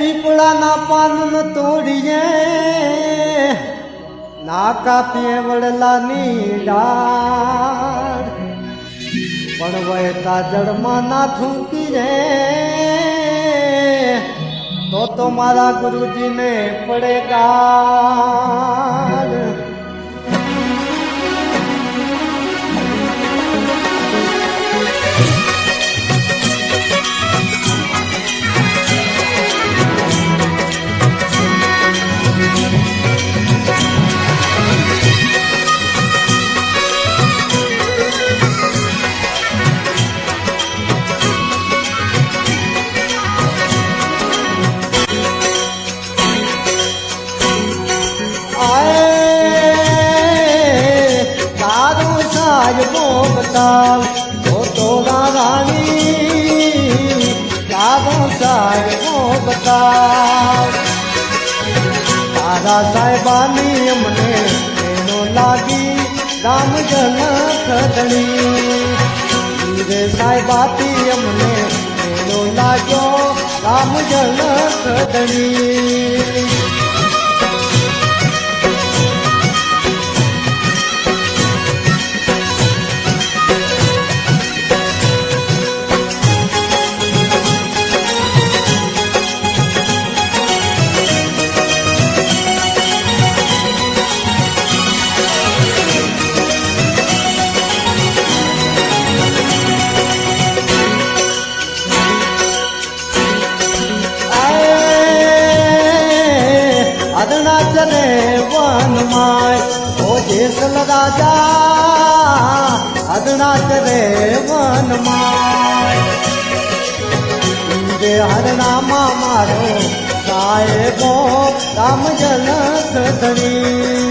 પીપળાના પાન તોડીએ ના કાપીએ વડલાની ડાળ પણ વહેતા જળમાં ના થૂકી રે તો મારા ગુરુજીને પડે ગાળ બતાવ તો રાણી તારો સાહેબો બતાવ તારા સાહેબાની અમને એનો લાગી રામ જનક ધણી રે સાહેબાતી અમને એનો લાગ્યો રામ જનક ધણી ચલે વનમાય ઓ જેસલ રાજા અદના ચલે વનમાય રે હરનામા મારો સાહેબો રામ જનક ધણી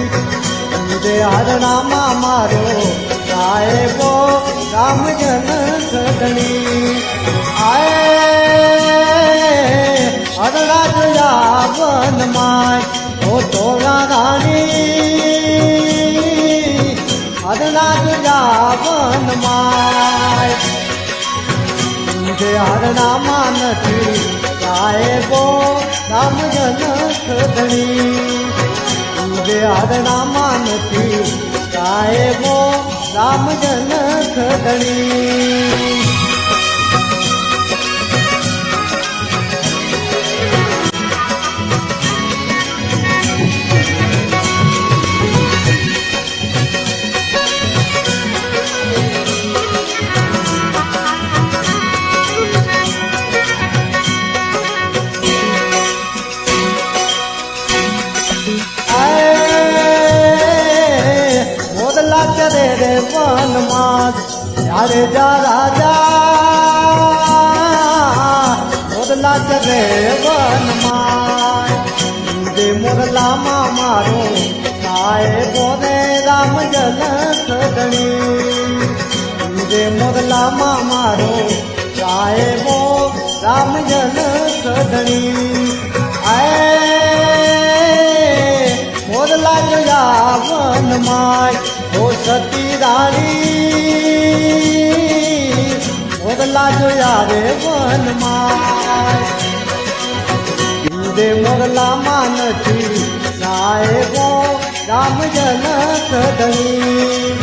રે હરનામા મારો સાહેબો રામ જનક ધણી આય હરણા જોયા વનમાય તોલા રાણી હરણા જોયા વનમાય જે હરણામાં નથી સાહેબો રામ જનક ધણી જે હરણામાં નથી સાહેબો રામ જનક ધણી ચરે રે વનમાં ત્યારે જા રાજા મોરલા ચરે વનમાં જે મોરલામાં મારો સાહેબો રે રામ જનક ધણી જે મોરલામાં મારો સાહેબો રામ જનક ધણી મોરલા જોયા વનમાય ઓ સતી રાણી મોરલા જોયા રે વનમાય રે મોરલામાં નથી સાહેબો રામ જનક ધણી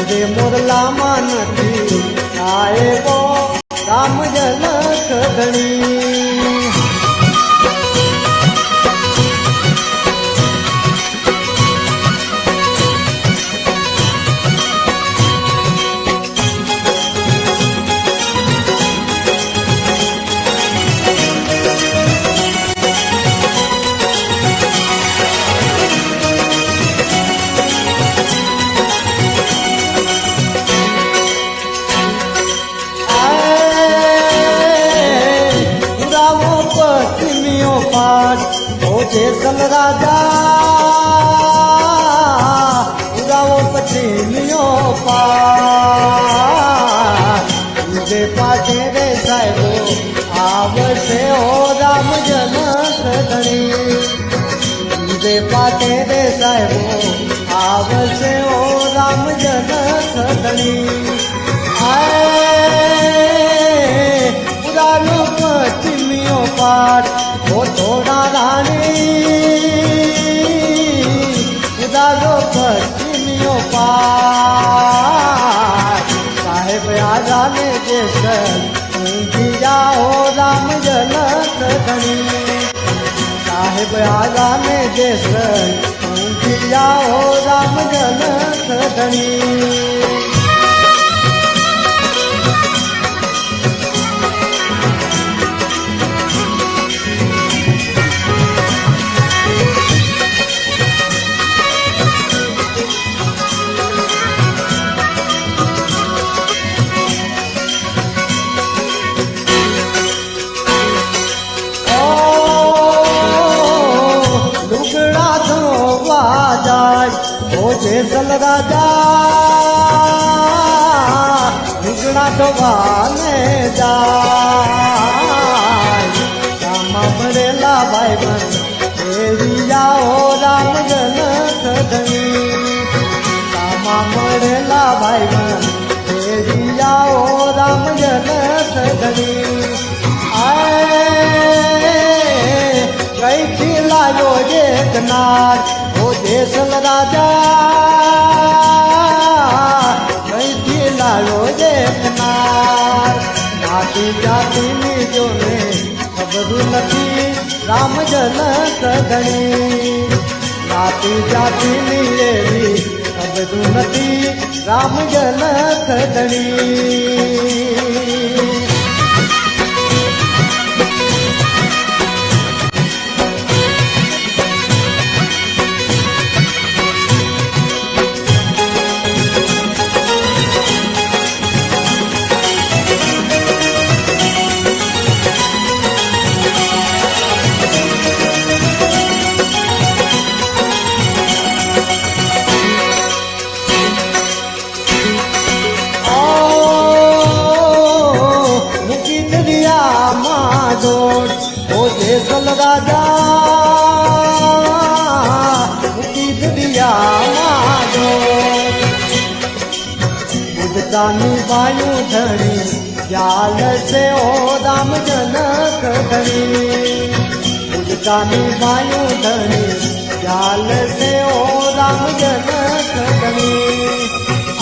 રે મોરલામાં નથી સાહેબો રામ જનક ધણી જેસલ રાજા ઉડાવો પછીનો પાર જે પાછે રે સાહેબો આવશે ઓ રામ જનક ધણી જે પાછે રે સાહેબો આવશે ઓ રામ જનક ધણી આય ઉડાવો પછીનો પાર ઓ ओ थोड़ा रानी उदारो पश्चिमियों पार साहेब आजा ने जैसन ऊंधिया हो राम जनक धनी साहेब आजा ने जैसन ऊंधिया हो राम जनक धनी જેસલ રાજા લુગડા ધોવાને જાય ગામમાં ભરેલા ભાઈ બન એવી જાઓ રામ જનક ધણી ગામમાં મળેલા ભાઈ બન એવી જાઓ રામ જનક ધણી કઈથી લાવ્યો જે કનાર ઓ જેસલ રાજા કઈથી લાવ્યો જે કનાર નાતી જાતિની જોને ખબર નથી રામ જનક ધણી નાતી જાતિની એવી ખબર નથી રામ જનક ધણી જેસલ રાજા મૂકી દુનિયામાં જો ઉદતાની વાયુ ધણી જાલ છે ઓ રામ જનક ધણી ઉદતાની વાયુ ધણી જાલ છે ઓ રામ જનક ધણી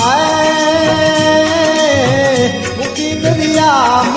આય મૂકી દુનિયા